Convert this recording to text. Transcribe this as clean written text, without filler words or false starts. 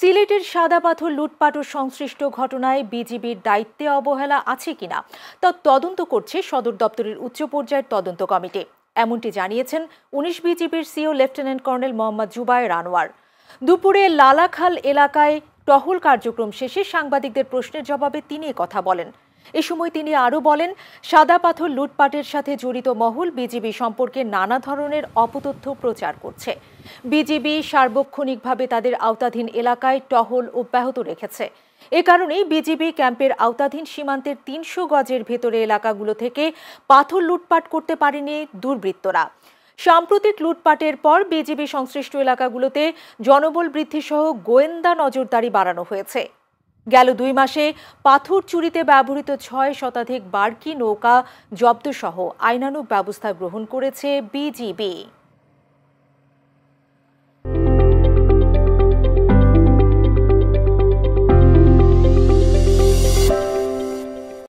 সিলেটের সাদা পাথর লুটপাট ও সংশ্লিষ্ট ঘটনায় বিজিবির দায়িত্বে অবহেলা আছে কিনা তা তদন্ত করছে সদর দপ্তরের উচ্চ পর্যায়ের তদন্ত কমিটি। এমনটি জানিয়েছেন ১৯ বিজিবির CO lieutenant colonel Mohammad Zubair Anwar. দুপুরে লালাখাল এলাকায় টহল কার্যক্রম শেষে সাংবাদিকদের প্রশ্নের জবাবে তিনি কথা বলেন। এ সময় তিনি আরও বলেন, সাদা পাথর লুটপাটের সাথে জড়িত মহল বিজিবি সম্পর্কে নানা ধরনের অপতথ্য প্রচার করছে। বিজিবি সার্বক্ষণিকভাবে তাদের আওতাধীন এলাকায় টহল অব্যাহত রেখেছে। এ কারণেই বিজিবি ক্যাম্পের আওতাধীন সীমান্তের ৩০০ গজের ভেতরে এলাকাগুলো থেকে পাথর লুটপাট করতে পারেনি দুর্বৃত্তরা। সাম্প্রতিক লুটপাটের পর বিজিবি সংশ্লিষ্ট এলাকাগুলোতে জনবল বৃদ্ধি সহ গোয়েন্দা নজরদারি বাড়ানো হয়েছে। গেল ২ মাসে পাথর চুরিতে ব্যবহৃত ৬ শতাধিক বার্কি নৌকা জব্দ সহ আইনানুগ ব্যবস্থা গ্রহণ করেছে বিজিবি।